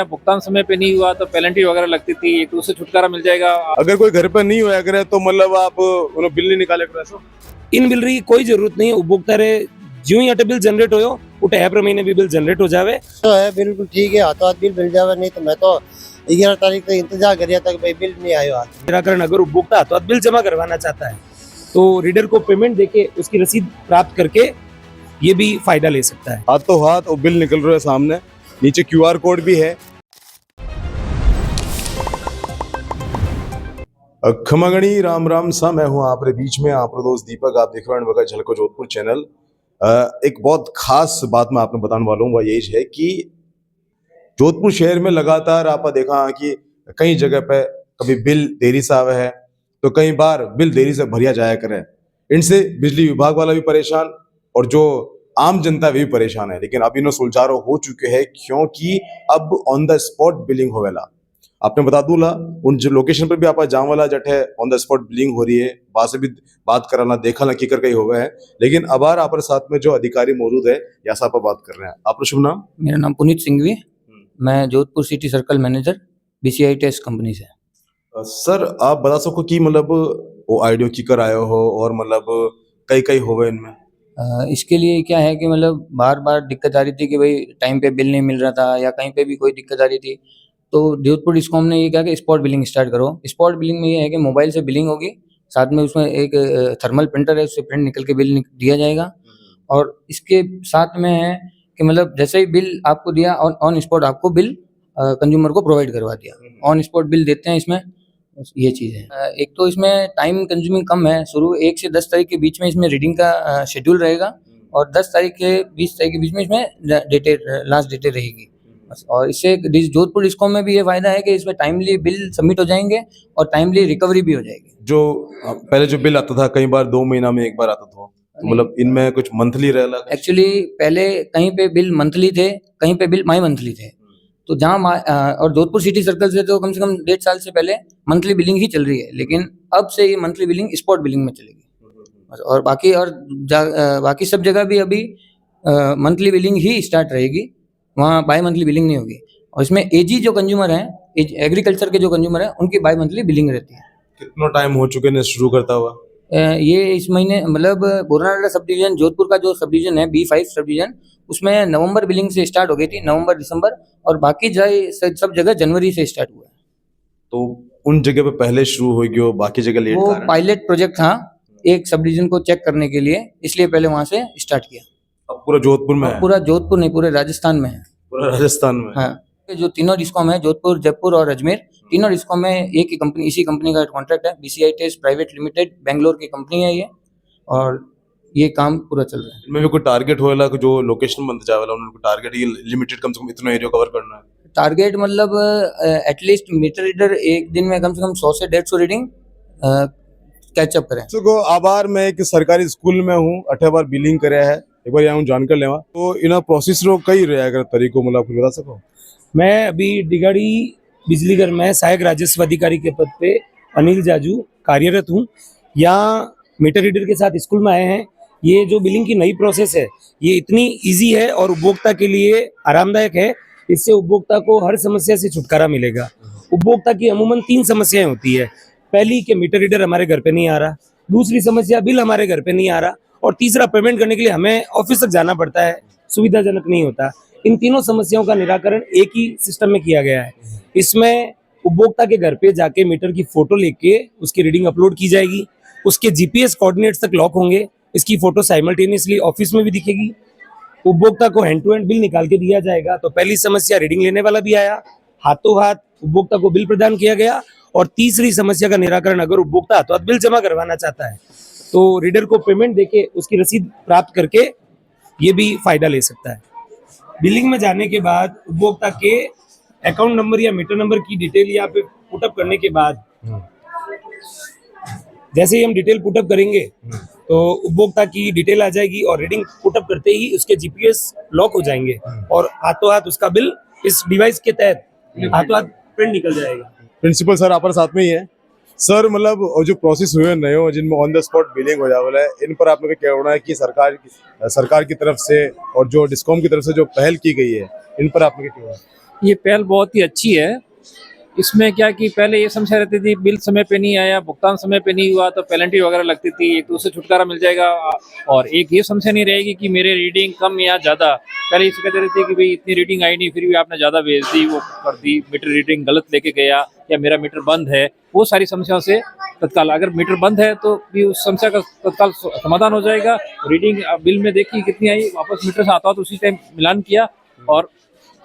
भुगतान समय पे नहीं हुआ तो पेनल्टी वगैरह लगती थी, एक उससे छुटकारा मिल जाएगा। अगर कोई घर पर नहीं होया करे तो मतलब आप उन्हें बिल नहीं निकाले करे ऐसा? इन बिल की कोई जरूरत नहीं, उपभोक्ता रे ज्यों ही अटे बिल जनरेट होयो उठे हर महीने भी बिल जनरेट हो जावे तो है बिल्कुल ठीक है, हाथों हाथ बिल मिल जावे। नहीं तो मैं तो 11 तारीख तक इंतजार करिया तक भाई बिल नहीं आयो। निराकरण अगर उपभोक्ता हाथों हाथ बिल जमा करवाना चाहता है तो रीडर को पेमेंट देके उसकी रसीद प्राप्त करके ये भी फायदा ले सकता है। हाथों हाथ और बिल निकल रहे हैं सामने, नीचे QR कोड भी है। खमागणी राम राम सा, मैं हूं आपके बीच में आपका दोस्त दीपक। आप देख रहे हैं झलको जोधपुर चैनल। एक बहुत खास बात मैं आपने बताने वाला हूँ, वह यही है कि जोधपुर शहर में लगातार आपने देखा कि कई जगह पे कभी बिल देरी से आवे है तो कई बार बिल देरी से भरिया जाया करे। इनसे बिजली विभाग वाला भी परेशान और जो आम जनता भी परेशान है। लेकिन अब इन्हों सुलझारो हो चुके हैं क्योंकि अब ऑन द स्पॉट बिलिंग होवेला। आपने बता दूला उन जो लोकेशन पर भी आप जाम वाला जट है ऑन द स्पॉट बिलिंग हो रही है, वहां से भी बात कराना देखा ना की कर कहीं हो गए है। लेकिन अब आप साथ में जो अधिकारी मौजूद है या साहब बात कर रहे हैं। आपका शुभ नाम? मेरा नाम पुनीत सिंघवी, मैं Jodhpur city circle manager BCI test company से। सर आप बता सको कि मतलब वो आइडियो की कर आए हो और मतलब कई कई हो गए इनमें? इसके लिए क्या है कि मतलब बार बार दिक्कत आ रही थी कि भाई टाइम पे बिल नहीं मिल रहा था या कहीं पे भी कोई दिक्कत आ रही थी। तो जोधपुर डिस्कॉम ने ये कहा कि स्पॉट बिलिंग स्टार्ट करो। स्पॉट बिलिंग में ये है कि मोबाइल से बिलिंग होगी, साथ में उसमें एक थर्मल प्रिंटर है, उससे प्रिंट निकल के बिल दिया जाएगा। और इसके साथ में है कि मतलब जैसे ही बिल आपको दिया ऑन स्पॉट आपको बिल कंज्यूमर को प्रोवाइड करवा दिया, ऑन स्पॉट बिल देते हैं इसमें। ये चीज़ है। एक तो इसमें टाइम कंज्यूमिंग कम है, शुरू 1 से 10 तारीख के बीच में इसमें रीडिंग का शेड्यूल रहेगा और 10 तारीख के 20 तारीख के बीच में इसमें डेटे लास्ट डेटे रहेगी बस। और इससे जोधपुर डिस्कॉम में भी ये फायदा है कि इसमें टाइमली बिल सबमिट हो जाएंगे और टाइमली रिकवरी भी हो जाएगी। जो पहले जो बिल आता था कई बार 2 महीना में एक बार आता था, तो मतलब इनमें कुछ मंथली रहेगा? एक्चुअली पहले कहीं पे बिल मंथली थे, कहीं पे बिल माई मंथली थे। तो जहाँ और जोधपुर सिटी सर्कल से तो कम से कम 1.5 साल से पहले मंथली बिलिंग ही चल रही है, लेकिन अब से ये मंथली बिलिंग स्पॉट बिलिंग में चलेगी। और बाकी सब जगह भी अभी मंथली बिलिंग ही स्टार्ट रहेगी, वहाँ बाई मंथली बिलिंग नहीं होगी। और इसमें एजी जो कंज्यूमर हैं, एग्रीकल्चर के जो कंज्यूमर हैं, उनकी बाई मंथली बिलिंग रहती है। कितना टाइम हो चुके हैं शुरू करता हुआ? ये इस महीने मतलब बोरनाडा सब डिवीजन, जोधपुर का जो सब डिवीजन है B5 सब डिवीजन, उसमें नवंबर बिलिंग से स्टार्ट हो गई थी, नवंबर दिसंबर। और बाकी सब जगह जनवरी से स्टार्ट हुआ है। तो उन जगह पे पहले शुरू हो गया, बाकी जगह लेट? वो पायलट प्रोजेक्ट था एक सब डिवीजन को चेक करने के लिए, इसलिए पहले वहां से स्टार्ट किया। अब पूरा जोधपुर में है? पूरा जोधपुर नहीं, पूरे राजस्थान में है। पूरा राजस्थान में? हाँ, जो तीनों डिस्कॉम है, जोधपुर, जयपुर और अजमेर, तीनों डिस्कॉम में एक ही कंपनी, इसी कंपनी का कॉन्ट्रैक्ट है। BCI test private limited Bangalore की कंपनी है ये, और ये काम पूरा चल रहा है। इनमें भी कोई टारगेट होएला जो लोकेशन बंद जावेला, उनको टारगेट ये लिमिटेड कम से कम इतना एरिया कवर करना है? टारगेट मतलब एटलीस्ट मीटर रीडर एक दिन में कम से कम 100 से 150 रीडिंग कैचअप करें। तो आभार, मैं एक सरकारी स्कूल में हूँ, 8 बार बिलिंग करे है, एक बार यहाँ जानकर लेवा। तो इन प्रोसेस रो कई रहेगा तरीकों, मतलब कुछ बता सको? मैं अभी डिगाड़ी बिजली घर में सहायक राजस्व अधिकारी के पद पे अनिल जाजू कार्यरत हूँ। यहाँ मीटर रीडर के साथ स्कूल में आए हैं। ये जो बिलिंग की नई प्रोसेस है ये इतनी इजी है और उपभोक्ता के लिए आरामदायक है। इससे उपभोक्ता को हर समस्या से छुटकारा मिलेगा। उपभोक्ता की अमूमन 3 समस्याएं होती है। पहली कि मीटर रीडर हमारे घर पे नहीं आ रहा, दूसरी समस्या बिल हमारे घर पे नहीं आ रहा, और तीसरा पेमेंट करने के लिए हमें ऑफिस तक जाना पड़ता है, सुविधाजनक नहीं होता। इन तीनों समस्याओं का निराकरण एक ही सिस्टम में किया गया है। इसमें उपभोक्ता के घर पे जाके मीटर की फोटो लेके उसकी रीडिंग अपलोड की जाएगी, उसके GPS कोऑर्डिनेट्स तक लॉक होंगे, इसकी फोटो साइमल्टेनियसली ऑफिस में भी दिखेगी। उपभोक्ता को हैंड टू हैंड बिल निकाल के दिया जाएगा। तो पहली समस्या रीडिंग लेने वाला भी आया, हाथों हाथ उपभोक्ता को बिल प्रदान किया गया। और तीसरी समस्या का निराकरण अगर उपभोक्ता हाथों हाथ बिल जमा करवाना चाहता है तो रीडर को पेमेंट देके उसकी रसीद प्राप्त करके ये भी फायदा ले सकता है। बिलिंग में जाने के बाद उपभोक्ता के अकाउंट नंबर या मीटर नंबर की डिटेल यहाँ पे पुटअप करने के बाद जैसे ही हम डिटेल पुटअप करेंगे तो उपभोक्ता की डिटेल आ जाएगी और रीडिंग पुटअप करते ही उसके GPS लॉक हो जाएंगे और हाथों हाथ उसका बिल इस डिवाइस के तहत हाथों हाथ प्रिंट निकल जाएगा। प्रिंसिपल सर आप साथ में ही है सर, मतलब जो प्रोसेस हुए नए हो जिनमें ऑन द स्पॉट बिलिंग हो जाए, इन पर आपने क्या कहना है कि सरकार की तरफ से और जो डिस्कॉम की तरफ से जो पहल की गई है, इन पर आपने क्या कहना है? ये पहल बहुत ही अच्छी है। इसमें क्या कि पहले ये समस्या रहती थी, बिल समय पे नहीं आया, भुगतान समय पे नहीं हुआ तो पेनल्टी वगैरह लगती थी, एक तो उससे छुटकारा मिल जाएगा। और एक ये समस्या नहीं रहेगी कि मेरे रीडिंग कम या ज़्यादा। पहले ये कहते रहते कि भाई इतनी रीडिंग आई नहीं, फिर भी आपने ज़्यादा भेज दी, वो कर दी, मीटर रीडिंग गलत लेके गया या मेरा मीटर बंद है। वो सारी समस्याओं से तत्काल, अगर मीटर बंद है तो भी उस समस्या का तत्काल समाधान हो जाएगा। रीडिंग बिल में देखी कितनी आई, वापस मीटर से आता हो तो उसी टाइम मिलान किया, और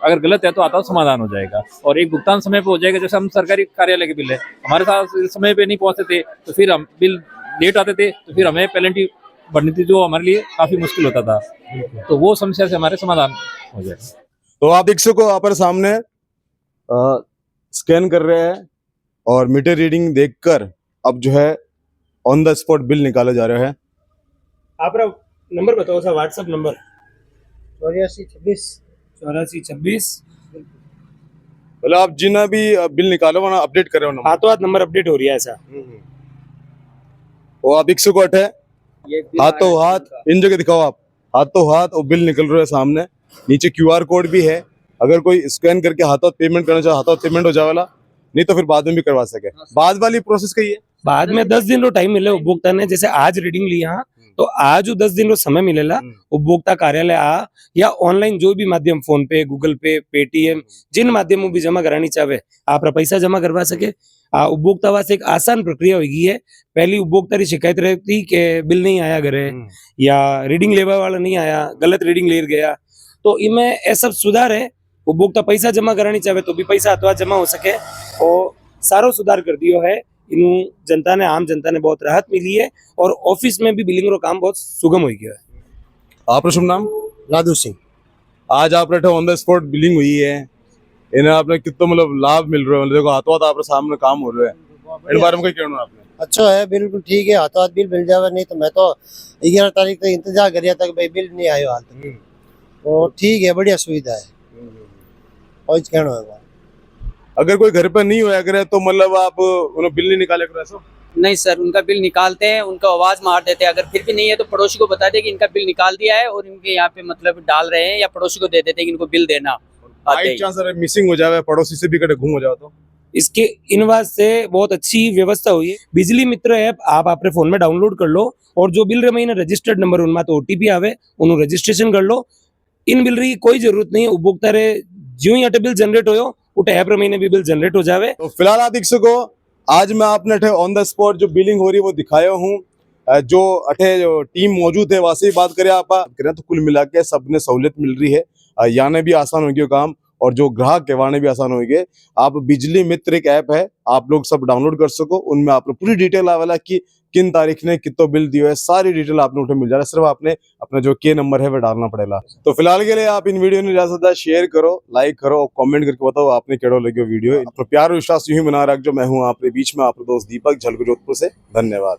अगर गलत है तो आता हो समाधान हो जाएगा। और एक भुगतान समय पे हो जाएगा। जैसे हम सरकारी कार्यालय के बिल है, हमारे साथ समय पे नहीं पहुंचते थे तो फिर हम बिल लेट आते थे तो फिर हमें पेनल्टी भरनी थी, जो हमारे लिए काफी मुश्किल होता था। तो वो समस्या से हमारे समाधान हो जाएगा। तो आप देख सको यहाँ पर सामने स्कैन कर रहे हैं और मीटर रीडिंग देखकर अब जो है ऑन द स्पॉट बिल निकाले जा रहे हैं। आप नंबर बताओ सर, व्हाट्सएप नंबर 8426 मतलब आप जिन्हें भी बिल निकालो वहाँ अपडेट कर रहे हो नंबर। हाथों हाथ नंबर अपडेट हो रही है ऐसा। वो आप 108 है, हाथों हाथ इन जगह दिखाओ आप, हाथों हाथ और बिल निकल रहे हैं सामने। नीचे QR कोड भी है, अगर कोई स्कैन करके हाथों हाथ पेमेंट करना चाहे हाथों हाथ पेमेंट हो जाएगा, नहीं तो फिर बाद में भी करवा सके। बाद वाली प्रोसेस कही है, बाद में 10 दिन रो टाइम मिले उपभोक्ता ने। जैसे आज रीडिंग ली यहाँ तो आज 10 दिन रो समय मिलेला उपभोक्ता कार्यालय आ या ऑनलाइन जो भी माध्यम, फोन पे, गूगल पे, पेटीएम, जिन माध्यमों भी जमा करानी चाहे आप पैसा जमा करवा सके। उपभोक्ता वास्ते एक आसान प्रक्रिया होगी है। पहली उपभोक्ता की शिकायत रहती कि बिल नहीं आया घरे या रीडिंग लेवा वाला नहीं आया, गलत रीडिंग ले गया। तो इनमें ये सब सुधार है। उपभोक्ता पैसा जमा करानी चाहे तो भी पैसा हाथों हाथ जमा हो सके और सारो सुधार कर दियो है। इनू जनता ने, आम जनता ने बहुत राहत मिली है और ऑफिस में भी बिलिंग रो काम बहुत सुगम हो गया है। आपका शुभ नाम? लादू सिंह। आज आप बैठे ऑन द स्पॉट बिलिंग हुई है, इन्हें आपने कितना मतलब लाभ मिल रहा है? देखो हाथों हाथ आपके सामने काम हो रहा है, इन बारे में क्या कहना आपने? अच्छा है, बिल्कुल ठीक है, हाथों हाथ बिल मिल जावे। नहीं तो मैं तो 11 तारीख तक इंतजार करिया तक भाई बिल नहीं आयो हाल तक। तो ठीक है, बढ़िया सुविधा है। और कहना है अगर कोई घर पर नहीं होया करे तो मतलब आप उन्हें बिल नहीं निकाले करो ऐसा? नहीं सर, उनका बिल निकालते हैं, उनका आवाज मार देते हैं। अगर फिर भी नहीं है तो पड़ोसी को बता दे कि इनका बिल निकाल दिया है और इनके यहाँ पे मतलब डाल रहे हैं, या पड़ोसी को दे देते हैं कि इनको बिल देना। बाई चांस अगर मिसिंग हो जाए, पड़ोसी से भी कटे गुम हो जाओ तो इसके इनवास से बहुत अच्छी व्यवस्था हुई है। बिजली मित्र ऐप आप अपने फोन में डाउनलोड कर लो और जो बिल रही ना रजिस्टर्ड नंबर उनमें तो OTP आवे, उन्होंने रजिस्ट्रेशन कर लो। इन बिल रही कोई जरूरत नहीं, उपभोक्ता रे ज्यों ही अटे बिल जनरेट हो उठे ऐप महीने भी बिल जनरेट हो जावे। तो फिलहाल आप देख सको आज मैं आपने अठे ऑन द स्पॉट जो बिलिंग हो रही है वो दिखाया हूँ। जो अठे जो टीम मौजूद है वहां से ही बात करें आप करें तो कुल मिला के सबने सहूलियत मिल रही है। याने भी आसान हो गया काम और जो ग्राहक है वाने भी आसान हो गए। आप बिजली मित्र एक ऐप है, आप लोग सब डाउनलोड कर सको, उनमें आप लोग पूरी डिटेल आवेला कि किन तारीख ने कितो बिल दियो है, सारी डिटेल आपने उठे मिल जाएगा। सिर्फ आपने अपना जो के नंबर है वो डालना पड़ेगा। तो फिलहाल के लिए आप इन वीडियो ने ज्यादा शेयर करो, लाइक करो और कमेंट करके बताओ आपने केड़ो लगे वीडियो। प्यार और विश्वास यूं ही बना रख जो मैं हूँ आपके बीच में, आपका दोस्त दीपक झलको जोधपुर से। धन्यवाद।